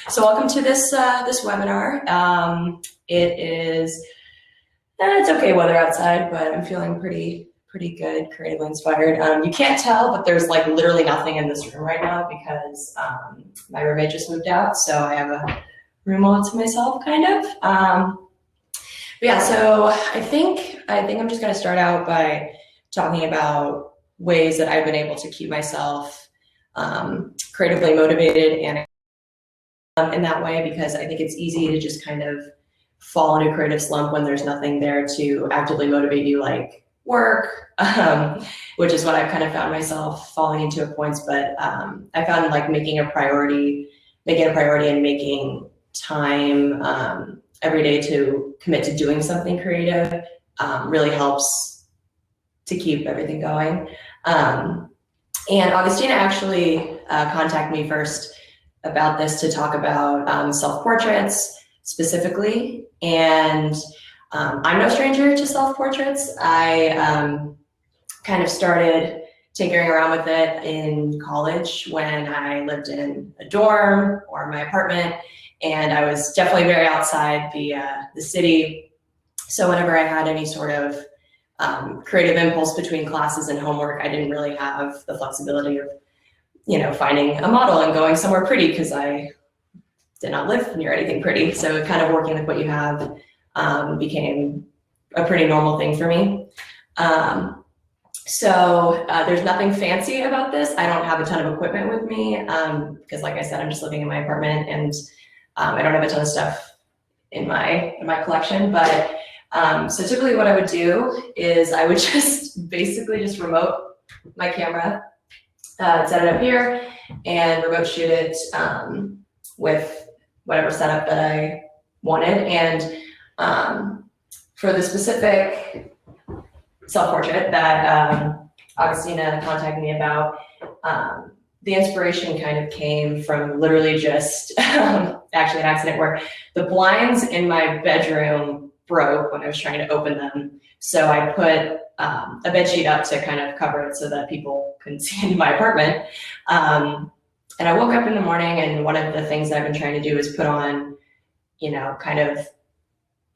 So welcome to this webinar. It's okay weather outside, but I'm feeling pretty good, creatively inspired. You can't tell, but there's like literally nothing in this room right now because my roommate just moved out, so I have a room all to myself, kind of. But yeah, so I think I'm just gonna start out by talking about ways that I've been able to keep myself creatively motivated and in that way, because I think it's easy to just kind of fall into a creative slump when there's nothing there to actively motivate you, like work, which is what I've kind of found myself falling into at points. But I found like making a priority and making time every day to commit to doing something creative really helps to keep everything going. And Augustina actually contacted me first about this to talk about self-portraits specifically. And I'm no stranger to self-portraits. I kind of started tinkering around with it in college when I lived in a dorm or my apartment, and I was definitely very outside the city. So whenever I had any sort of creative impulse between classes and homework, I didn't really have the flexibility of finding a model and going somewhere pretty, because I did not live near anything pretty. So kind of working with what you have became a pretty normal thing for me. So there's nothing fancy about this. I don't have a ton of equipment with me because, like I said, I'm just living in my apartment, and I don't have a ton of stuff in my collection. But so typically what I would do is I would just basically just remote my camera, set it up here, and remote shoot it with whatever setup that I wanted. And for the specific self-portrait that Augustina contacted me about, the inspiration kind of came from literally just actually an accident where the blinds in my bedroom broke when I was trying to open them. So I put a bed sheet up to kind of cover it so that people couldn't see into my apartment. And I woke up in the morning, and one of the things that I've been trying to do is put on, kind of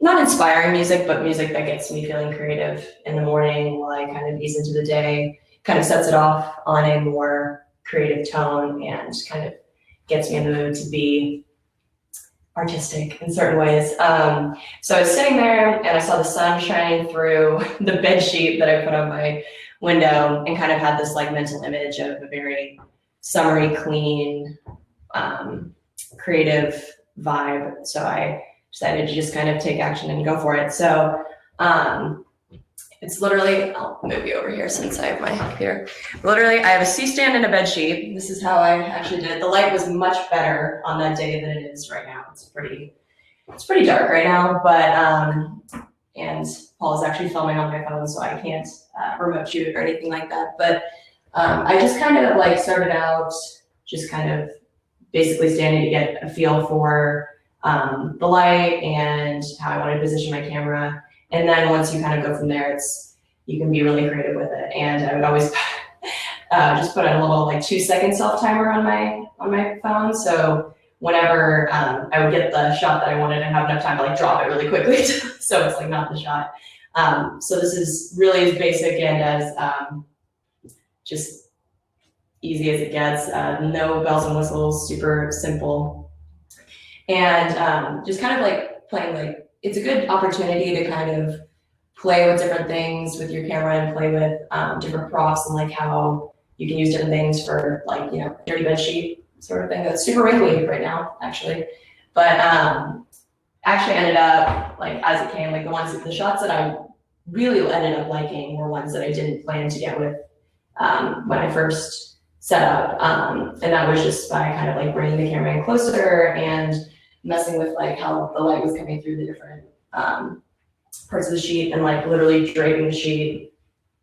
not inspiring music, but music that gets me feeling creative in the morning while I kind of ease into the day, kind of sets it off on a more creative tone and kind of gets me in the mood to be artistic in certain ways. So I was sitting there and I saw the sun shining through the bed sheet that I put on my window, and kind of had this like mental image of a very summery, clean, creative vibe. So I decided to just kind of take action and go for it. So it's literally, I'll move you over here since I have my computer. Literally, I have a C-stand and a bed sheet. This is how I actually did it. The light was much better on that day than it is right now. It's pretty dark right now, but and Paul is actually filming on my phone, so I can't remote shoot or anything like that. But I just kind of like started out just kind of basically standing to get a feel for the light and how I wanted to position my camera. And then once you kind of go from there, you can be really creative with it. And I would always just put a little like 2-second self timer on my phone. So whenever I would get the shot that I wanted, and have enough time to like drop it really quickly, so it's like not the shot. So this is really as basic and as just easy as it gets. No bells and whistles, super simple. And just kind of like playing, like, it's a good opportunity to kind of play with different things with your camera and play with different props, and like how you can use different things for, like, dirty bed sheet sort of thing. That's super wrinkly right now, actually. But actually ended up, like, as it came, like the shots that I really ended up liking were ones that I didn't plan to get with when I first set up. And that was just by kind of like bringing the camera in closer and messing with like how the light was coming through the different parts of the sheet, and like literally draping the sheet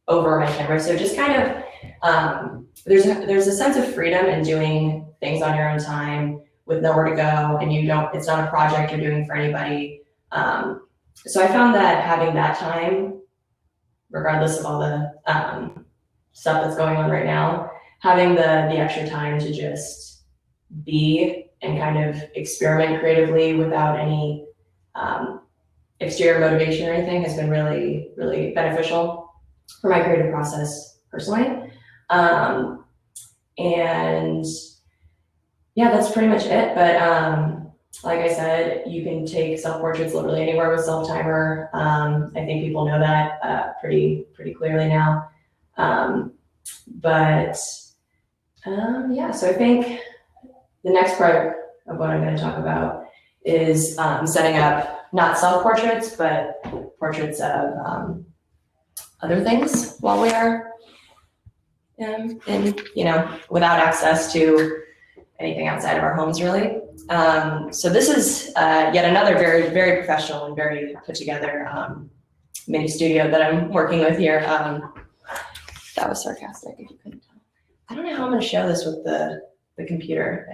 over my camera. So just kind of there's a sense of freedom in doing things on your own time with nowhere to go, and it's not a project you're doing for anybody. So I found that having that time, regardless of all the stuff that's going on right now, having the extra time to just be and kind of experiment creatively without any exterior motivation or anything has been really, really beneficial for my creative process personally. And yeah, that's pretty much it. But like I said, you can take self-portraits literally anywhere with self-timer. I think people know that pretty clearly now. Yeah, so I think the next part of what I'm going to talk about is setting up not self-portraits, but portraits of other things while we are without access to anything outside of our homes, really. So this is yet another very, very professional and very put together mini studio that I'm working with here. That was sarcastic, if you couldn't tell. I don't know how I'm going to show this with the computer.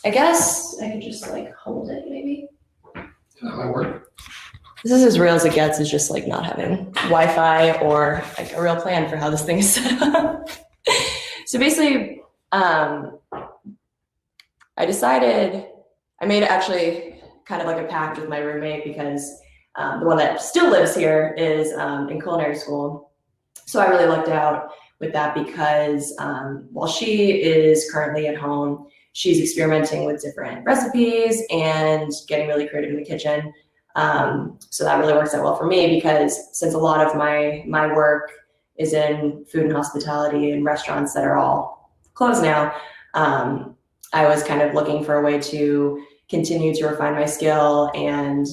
I guess I could just like hold it, maybe. That might work. This is as real as it gets, is just like not having Wi-Fi or like a real plan for how this thing is set up. So basically, I made actually kind of like a pact with my roommate because the one that still lives here is in culinary school. So I really lucked out with that because while she is currently at home, she's experimenting with different recipes and getting really creative in the kitchen. So that really works out well for me because since a lot of my work is in food and hospitality and restaurants that are all closed now, I was kind of looking for a way to continue to refine my skill and,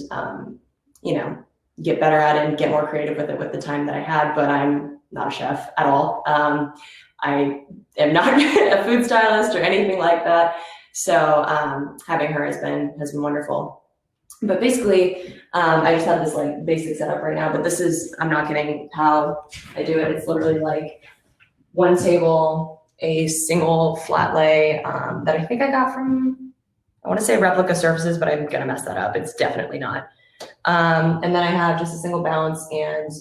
get better at it and get more creative with it with the time that I had, but I'm not a chef at all. I am not a food stylist or anything like that. So having her has been wonderful. But basically, I just have this like basic setup right now, but this is, I'm not kidding how I do it. It's literally like one table, a single flat lay that I think I got from, I want to say Replica Surfaces, but I'm going to mess that up. It's definitely not. And then I have just a single balance, and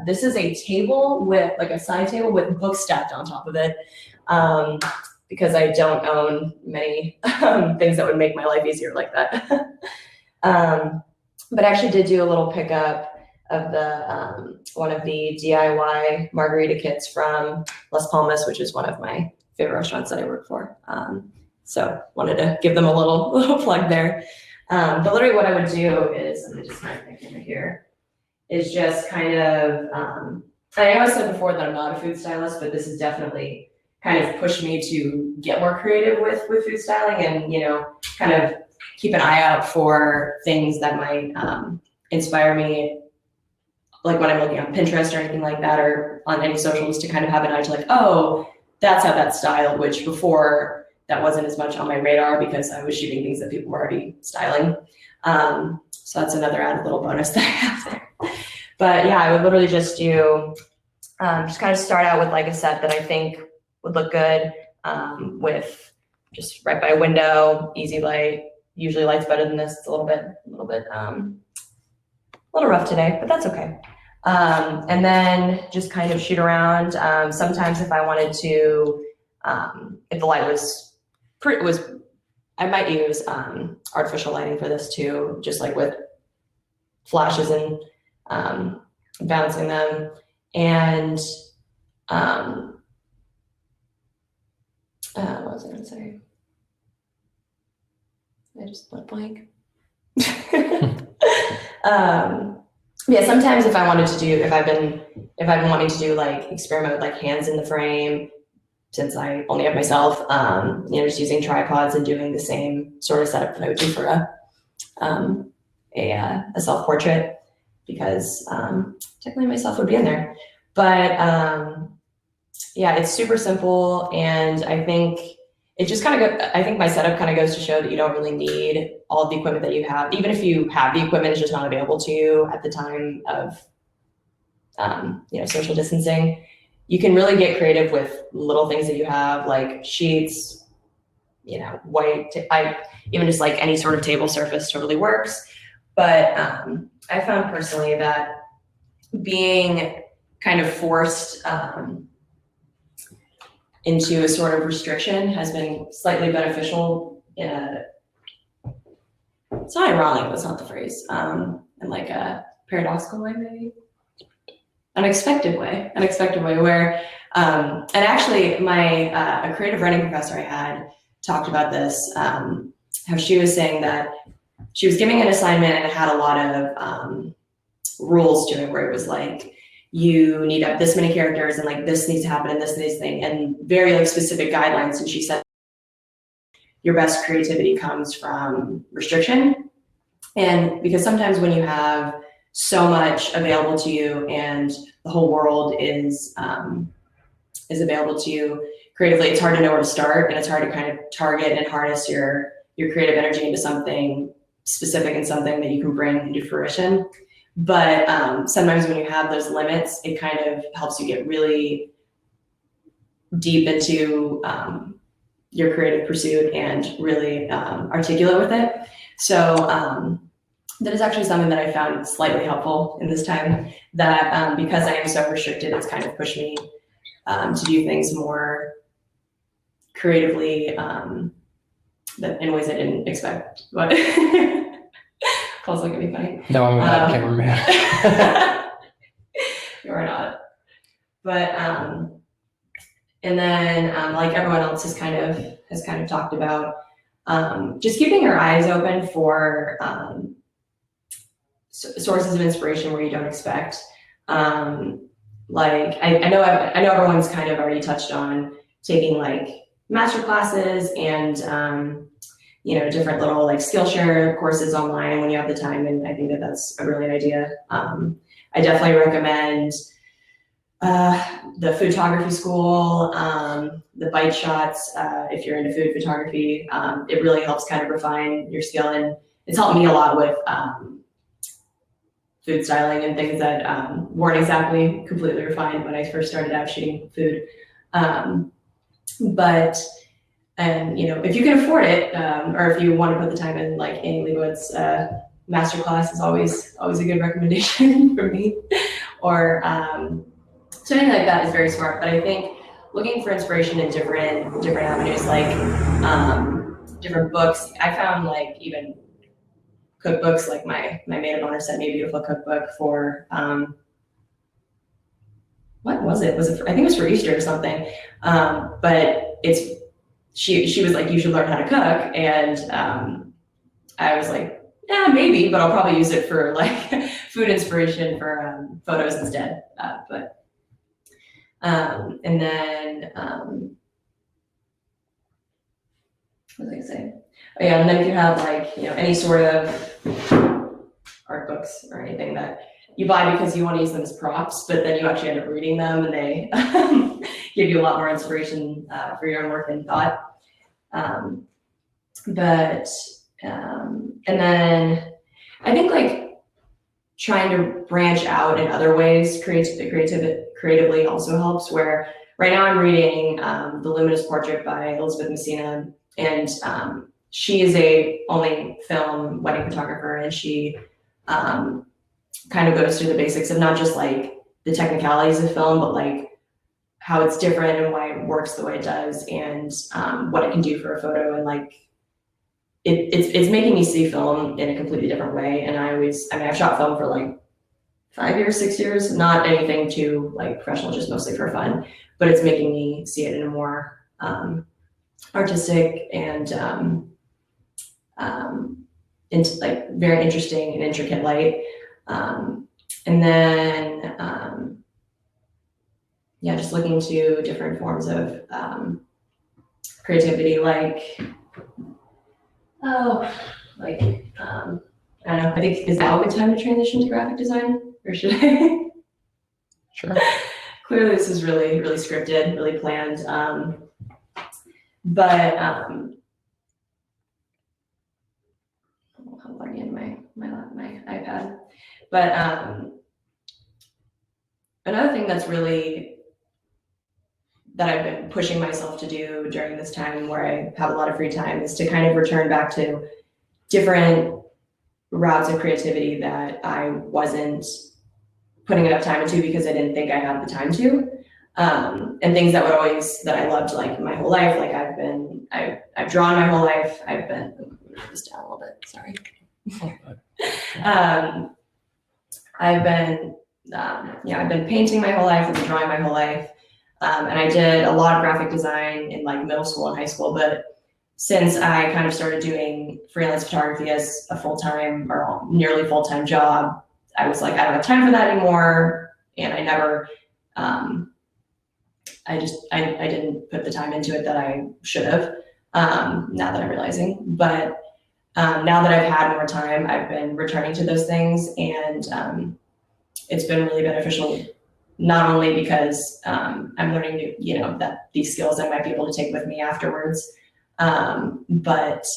this is a table with like a side table with books stacked on top of it, because I don't own many things that would make my life easier like that. But I actually did do a little pickup of the one of the DIY margarita kits from Las Palmas, which is one of my favorite restaurants that I work for. So wanted to give them a little plug there. But literally what I would do is, let me just kind of think over here, is just kind of, I know I said before that I'm not a food stylist, but this has definitely kind of pushed me to get more creative with food styling and, kind of keep an eye out for things that might inspire me, like when I'm looking on Pinterest or anything like that, or on any socials, to kind of have an eye to like, oh, that's how that's styled, which before that wasn't as much on my radar because I was shooting things that people were already styling. So that's another added little bonus that I have there. But yeah, I would literally just do, just kind of start out with like a set that I think would look good, with just right by a window, easy light. Usually light's better than this. It's a little rough today, but that's okay. And then just kind of shoot around. Sometimes if I wanted to, if the light I might use artificial lighting for this too, just like with flashes and bouncing them. And what was I going to say? I just went blank. Yeah, sometimes if I've been wanting to do like experiment with like hands in the frame, since I only have myself, just using tripods and doing the same sort of setup that I would do for a self-portrait, because technically myself would be in there. But yeah, it's super simple, and I think it just I think my setup kind of goes to show that you don't really need all of the equipment that you have. Even if you have the equipment, it's just not available to you at the time of social distancing. You can really get creative with little things that you have, like sheets, white, even just like any sort of table surface totally works. But I found personally that being kind of forced into a sort of restriction has been slightly beneficial in a, it's not ironic, that's not the phrase, in like a paradoxical way, maybe? Unexpected way where, and actually my, a creative writing professor I had talked about this, how she was saying that she was giving an assignment and it had a lot of rules to it where it was like, you need to have this many characters and like this needs to happen and this thing and very like specific guidelines. And she said, your best creativity comes from restriction. And because sometimes when you have so much available to you and the whole world is available to you creatively, it's hard to know where to start and it's hard to kind of target and harness your creative energy into something specific and something that you can bring into fruition. But sometimes when you have those limits, it kind of helps you get really deep into your creative pursuit and really articulate with it. So that is actually something that I found slightly helpful in this time, that because I am so restricted, it's kind of pushed me to do things more creatively, but in ways I didn't expect. But Paul's looking at me funny. No, I'm a cameraman. You're not. But and then like everyone else has kind of talked about, just keeping your eyes open for sources of inspiration where you don't expect. Like I know everyone's kind of already touched on taking like master classes and you know, different little like Skillshare courses online when you have the time, and I think that that's a brilliant idea. I definitely recommend the photography school, the bite shots, if you're into food photography. It really helps kind of refine your skill, and it's helped me a lot with food styling and things that weren't exactly completely refined when I first started out shooting food. But you know, if you can afford it, or if you want to put the time in, like Annie Leibovitz masterclass is always a good recommendation for me. Or so anything like that is very smart. But I think looking for inspiration in different avenues, like different books. I found like even cookbooks, like my maid of honor sent me a beautiful cookbook for what was it? I think it was for Easter or something. But she was like, you should learn how to cook, and I was like, yeah, maybe, but I'll probably use it for like food inspiration for photos instead. And then what was I gonna say? Oh yeah, and then if you have like, you know, any sort of art books or anything that you buy because you want to use them as props, but then you actually end up reading them and they give you a lot more inspiration for your own work and thought. And then I think like trying to branch out in other ways creatively also helps, where right now I'm reading The Luminous Portrait by Elizabeth Messina, and she is a only film wedding photographer, and she kind of goes through the basics of not just like the technicalities of film, but like how it's different and why it works the way it does, and what it can do for a photo, and like it's making me see film in a completely different way. And I've shot film for like 5 years, 6 years, not anything too like professional, just mostly for fun, but it's making me see it in a more artistic and into like very interesting and intricate light. And then yeah, just looking to different forms of creativity, like I don't know, I think, is now a good time to transition to graphic design, or should I? Sure. Clearly this is really, really scripted, really planned. But I'm logging in my iPad. But another thing that's really, that I've been pushing myself to do during this time where I have a lot of free time, is to kind of return back to different routes of creativity that I wasn't putting enough time into because I didn't think I had the time to. and things that I loved like my whole life. Like I've drawn my whole life. I've been, let me move this down a little bit, sorry. I've been, I've been painting my whole life, I've been drawing my whole life. And I did a lot of graphic design in like middle school and high school, but since I kind of started doing freelance photography as a full-time or nearly full-time job, I was like, I don't have time for that anymore. And I never, I didn't put the time into it that I should have, now that I'm realizing. But now that I've had more time, I've been returning to those things, and it's been really beneficial, not only because I'm learning that these skills I might be able to take with me afterwards, but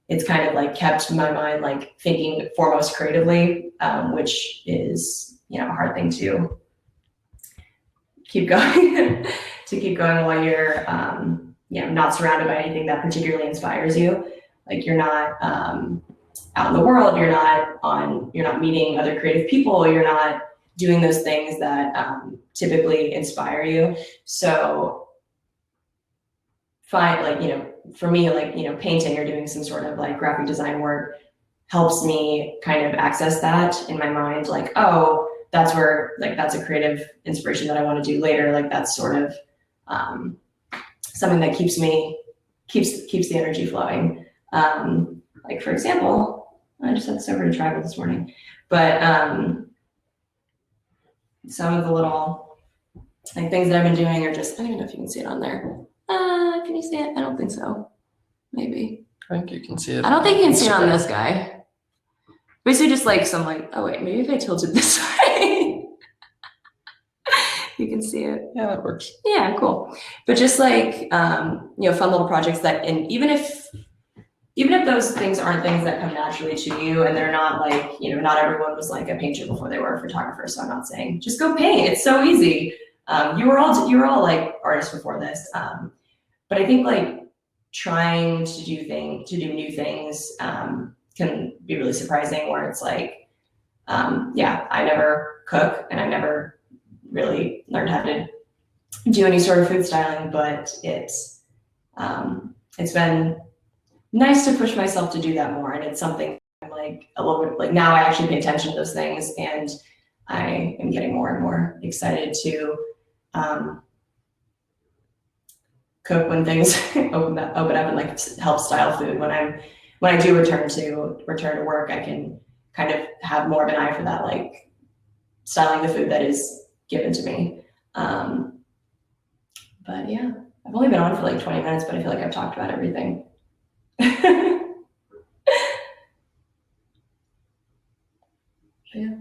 it's kind of like kept my mind like thinking foremost creatively, which is a hard thing to keep going to keep going while you're not surrounded by anything that particularly inspires you. Like you're not out in the world, you're not meeting other creative people, you're not doing those things that typically inspire you. So for me, painting or doing some sort of like graphic design work helps me kind of access that in my mind. Like, oh, that's where, like, that's a creative inspiration that I want to do later. Like that's sort of something that keeps the energy flowing. Like for example, I just had this over to Tribal this morning, but some of the little like things that I've been doing are just, I don't even know if you can see it on there. Can you see it? I don't think so. Maybe. I think you can see it. I don't think you can see it on this guy. Basically just like some like, oh wait, maybe if I tilted this way, you can see it. Yeah, that works. Yeah, cool. But just like, fun little projects that, and even if those things aren't things that come naturally to you, and they're not like, not everyone was like a painter before they were a photographer. So I'm not saying just go paint. It's so easy. You were all like artists before this. But I think like trying to do new things can be really surprising, where it's like, I never cook and I never really learned how to do any sort of food styling, but it's been nice to push myself to do that more. And it's something I'm like a little bit like, now I actually pay attention to those things, and I am getting more and more excited to cook when things open up and like help style food. When I do return to work, I can kind of have more of an eye for that, like styling the food that is given to me. But yeah, I've only been on for like 20 minutes, but I feel like I've talked about everything. Yeah.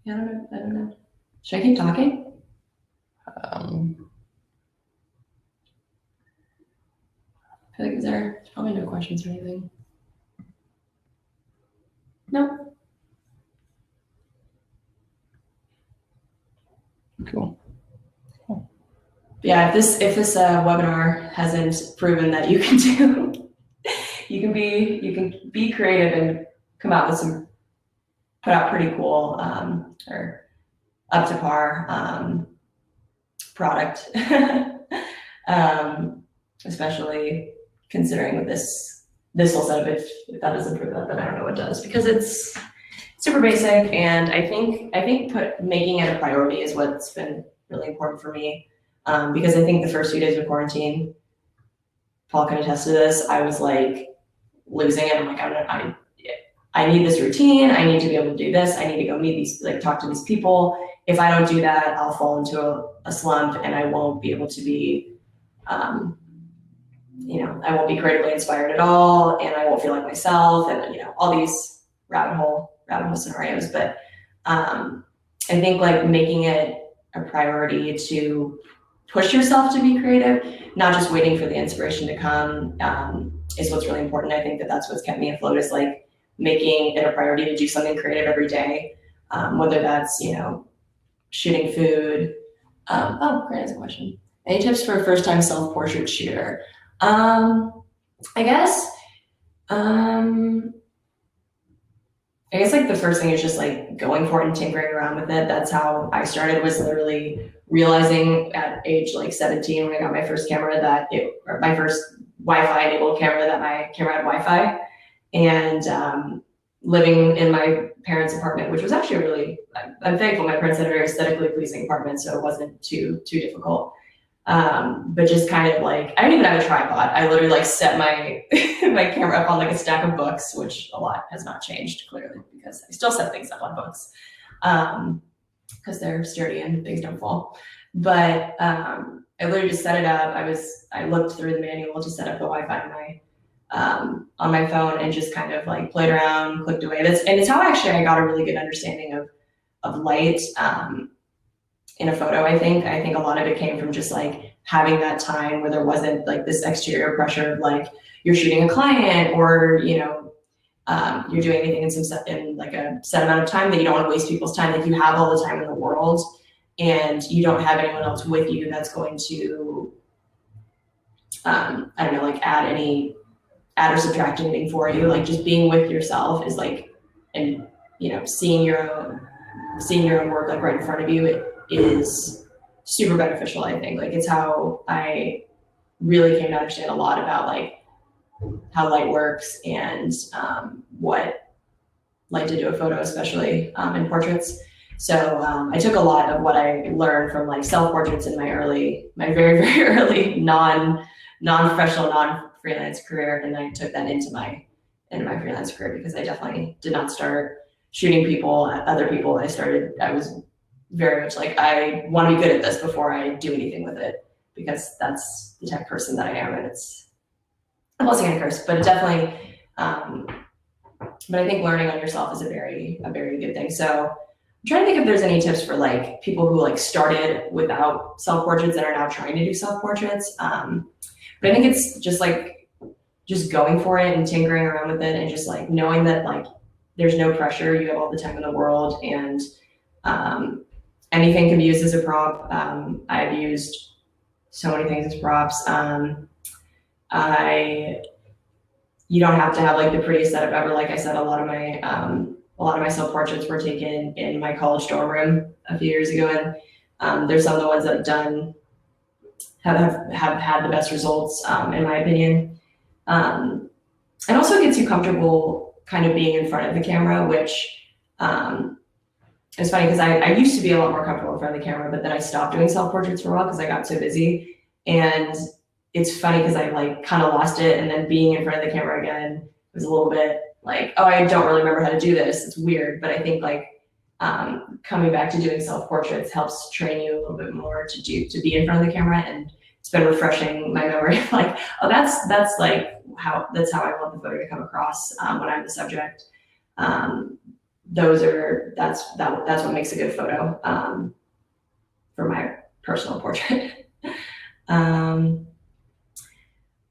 Yeah, I don't know. Should I keep talking? I feel like there's probably no questions or anything. No. Cool. Yeah, if this webinar hasn't proven that you can you can be creative and come out with put out pretty cool or up to par product, especially considering with this whole setup. If that doesn't prove that, then I don't know what does, because it's super basic, and I think making it a priority is what's been really important for me, because I think the first few days of quarantine, Paul can attest to this, I was like losing it. I'm like, I need this routine. I need to be able to do this. I need to go meet these, like talk to these people. If I don't do that, I'll fall into a slump, and I won't be able to be, I won't be creatively inspired at all, and I won't feel like myself, and all these rabbit hole scenarios. But I think like making it a priority to push yourself to be creative, not just waiting for the inspiration to come, is what's really important. I think that's what's kept me afloat, is like making it a priority to do something creative every day, whether that's shooting food. Grant has a question. Any tips for a first-time self-portrait shooter? I guess I guess like the first thing is just like going for it and tinkering around with it. That's how I started, was literally realizing at age like 17 when I got my first camera or my first Wi-Fi enabled camera, that my camera had Wi-Fi. And living in my parents' apartment, which was actually I'm thankful my parents had a very aesthetically pleasing apartment, so it wasn't too difficult. But just kind of like, I don't even have a tripod. I literally like set my my camera up on like a stack of books, which a lot has not changed clearly, because I still set things up on books because they're sturdy and things don't fall. But I literally just set it up. I looked through the manual to set up the Wi-Fi on my phone, and just kind of like played around, clicked away. It's how actually I got a really good understanding of light in a photo. I think a lot of it came from just like having that time where there wasn't like this exterior pressure of like you're shooting a client, or you're doing anything in like a set amount of time that you don't want to waste people's time. Like you have all the time in the world, and you don't have anyone else with you that's going to I don't know, like add or subtract anything for you. Like just being with yourself is like, and seeing your own work like right in front of you, it is super beneficial. I think like it's how I really came to understand a lot about like how light works, and what light to do a photo, especially in portraits. So I took a lot of what I learned from like self-portraits in my very, very early non-professional, non-freelance career, and I took that into my freelance career, because I definitely did not start shooting other people. I was very much like, I want to be good at this before I do anything with it, because that's the type of person that I am. And I'm also gonna curse, but it definitely, but I think learning on yourself is a very good thing. So I'm trying to think if there's any tips for like people who like started without self-portraits and are now trying to do self-portraits. But I think it's just going for it and tinkering around with it, and just like knowing that like there's no pressure, you have all the time in the world, and anything can be used as a prop. I've used so many things as props. You don't have to have like the prettiest setup ever. Like I said, a lot of my self-portraits were taken in my college dorm room a few years ago, and there's some of the ones that have had the best results, in my opinion. It also gets you comfortable kind of being in front of the camera, which it's funny because I used to be a lot more comfortable in front of the camera, but then I stopped doing self-portraits for a while because I got so busy. And it's funny because I like kind of lost it, and then being in front of the camera again was a little bit like, oh, I don't really remember how to do this. It's weird, but I think like coming back to doing self-portraits helps train you a little bit more to be in front of the camera, and it's been refreshing my memory of like, oh, that's how I want the photo to come across when I'm the subject. That's what makes a good photo for my personal portrait.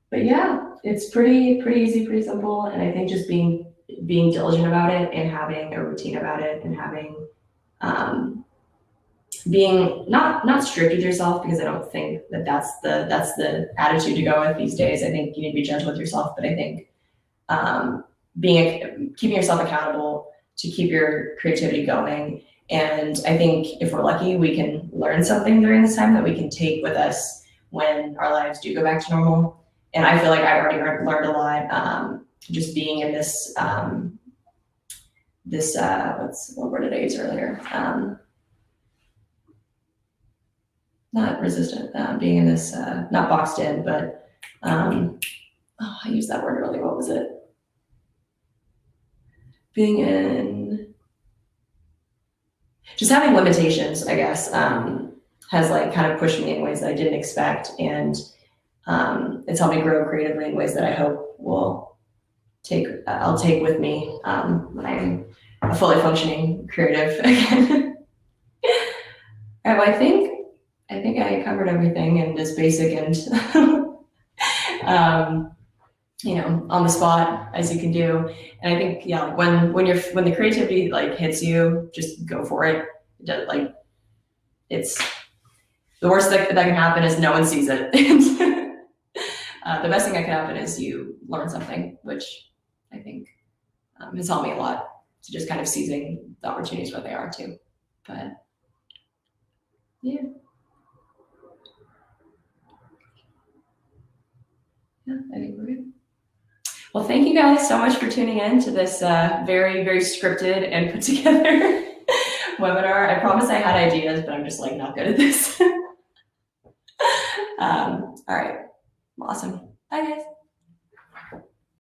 But yeah, it's pretty easy, pretty simple, and I think just being diligent about it, and having a routine about it, and having being not strict with yourself, because I don't think that's the attitude to go with these days. I think you need to be gentle with yourself, but I think keeping yourself accountable to keep your creativity going. And I think if we're lucky, we can learn something during this time that we can take with us when our lives do go back to normal. And I feel like I've already learned a lot, just being in this what word did I use earlier? Not resistant, being in this, not boxed in, but I used that word earlier. What was it? Being in, just having limitations, I guess, has like kind of pushed me in ways that I didn't expect. And it's helped me grow creatively in ways that I hope I'll take with me when I'm a fully functioning creative again. All right, well, I think I covered everything in this basic and on the spot as you can do. And I think, yeah, like when the creativity like hits you, just go for it. Like it's the worst that can happen is no one sees it. The best thing that can happen is you learn something, which I think has helped me a lot. So just kind of seizing the opportunities where they are too. But yeah. Yeah, I think we're good. Well, thank you guys so much for tuning in to this very, very scripted and put together webinar. I promise I had ideas, but I'm just like not good at this. All right. Awesome. Bye guys.